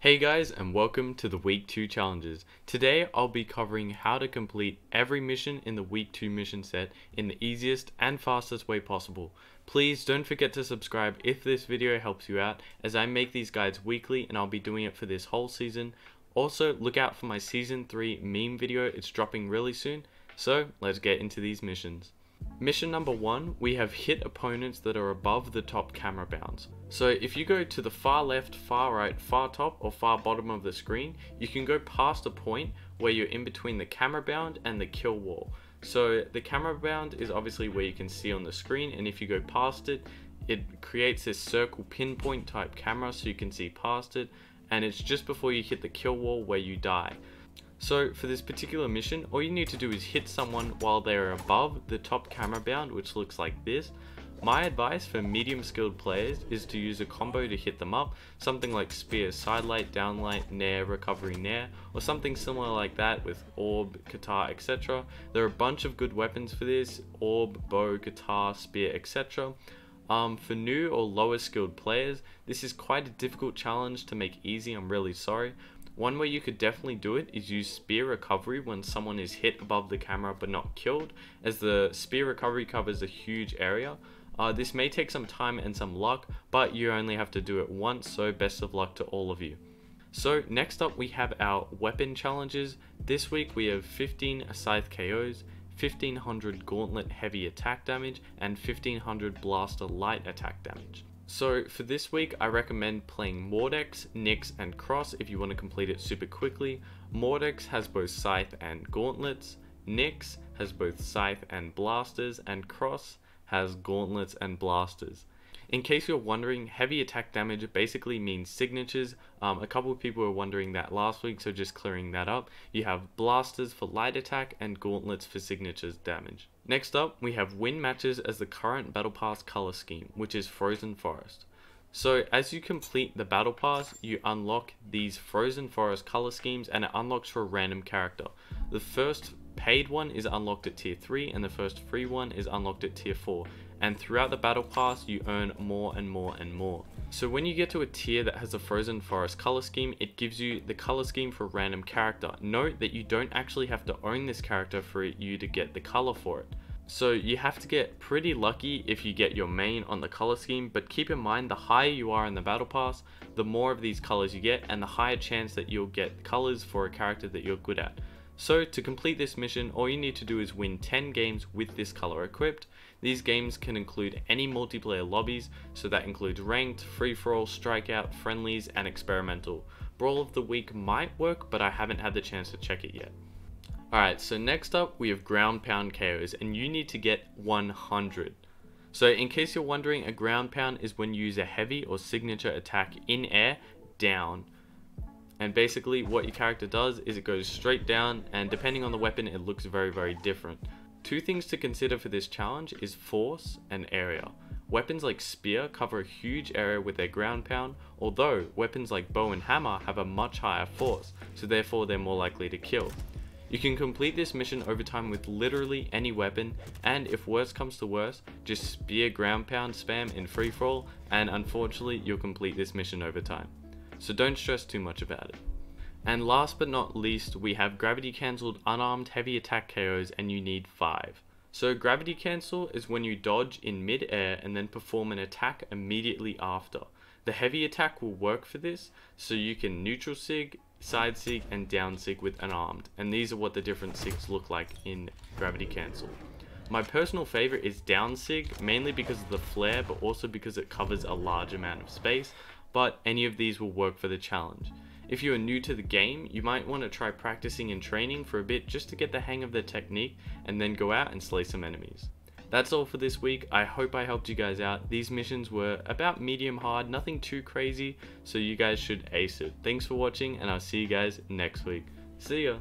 Hey guys, and welcome to the week 2 challenges. Today I'll be covering how to complete every mission in the week 2 mission set in the easiest and fastest way possible. Please don't forget to subscribe if this video helps you out, as I make these guides weekly and I'll be doing it for this whole season. Also look out for my season 3 meme video, it's dropping really soon. So let's get into these missions. Mission number 1, we have hit opponents that are above the top camera bounds. So if you go to the far left, far right, far top or far bottom of the screen, you can go past a point where you're in between the camera bound and the kill wall. So the camera bound is obviously where you can see on the screen, and if you go past it, it creates this circle pinpoint type camera so you can see past it, and it's just before you hit the kill wall where you die. So for this particular mission, all you need to do is hit someone while they are above the top camera bound, which looks like this. My advice for medium skilled players is to use a combo to hit them up, something like spear, sidelight, downlight, nair, recovery, nair, or something similar like that with orb, guitar, etc. There are a bunch of good weapons for this: orb, bow, guitar, spear, etc. For new or lower skilled players, this is quite a difficult challenge to make easy, I'm really sorry. One way you could definitely do it is use spear recovery when someone is hit above the camera but not killed, as the spear recovery covers a huge area. This may take some time and some luck, but you only have to do it once, so best of luck to all of you. So next up we have our weapon challenges. This week we have 15 Scythe KOs, 1500 Gauntlet heavy attack damage, and 1500 Blaster light attack damage. So for this week, I recommend playing Mordex, Nyx, and Cross if you want to complete it super quickly. Mordex has both Scythe and Gauntlets, Nyx has both Scythe and Blasters, and Cross has Gauntlets and Blasters. In case you're wondering, heavy attack damage basically means signatures. A couple of people were wondering that last week, so just clearing that up. You have Blasters for light attack and Gauntlets for signatures damage. Next up, we have win matches as the current Battle Pass color scheme, which is Frozen Forest. So as you complete the Battle Pass, you unlock these Frozen Forest color schemes, and it unlocks for a random character. The first paid one is unlocked at tier 3 and the first free one is unlocked at tier 4. And throughout the battle pass you earn more and more and more. So when you get to a tier that has a Frozen Forest color scheme, it gives you the color scheme for a random character. Note that you don't actually have to own this character for you to get the color for it. So you have to get pretty lucky if you get your main on the color scheme, but keep in mind the higher you are in the battle pass, the more of these colors you get and the higher chance that you'll get colors for a character that you're good at. So to complete this mission, all you need to do is win 10 games with this color equipped. These games can include any multiplayer lobbies, so that includes ranked, free-for-all, strikeout, friendlies, and experimental. Brawl of the Week might work, but I haven't had the chance to check it yet. Alright, so next up we have ground pound KOs, and you need to get 100. So in case you're wondering, a ground pound is when you use a heavy or signature attack in air, down. And basically what your character does is it goes straight down, and depending on the weapon it looks very different. Two things to consider for this challenge is force and area. Weapons like spear cover a huge area with their ground pound, although weapons like bow and hammer have a much higher force, so therefore they're more likely to kill. You can complete this mission over time with literally any weapon, and if worse comes to worse, just spear ground pound spam in free for all, and unfortunately you'll complete this mission over time. So don't stress too much about it. And last but not least, we have gravity cancelled unarmed heavy attack KOs, and you need 5. So gravity cancel is when you dodge in mid-air and then perform an attack immediately after. The heavy attack will work for this, so you can neutral sig, side sig, and down sig with unarmed, and these are what the different sigs look like in gravity cancel. My personal favorite is down sig, mainly because of the flare, but also because it covers a large amount of space, but any of these will work for the challenge. If you are new to the game, you might want to try practicing and training for a bit just to get the hang of the technique, and then go out and slay some enemies. That's all for this week. I hope I helped you guys out. These missions were about medium hard, nothing too crazy, so you guys should ace it. Thanks for watching, and I'll see you guys next week. See ya!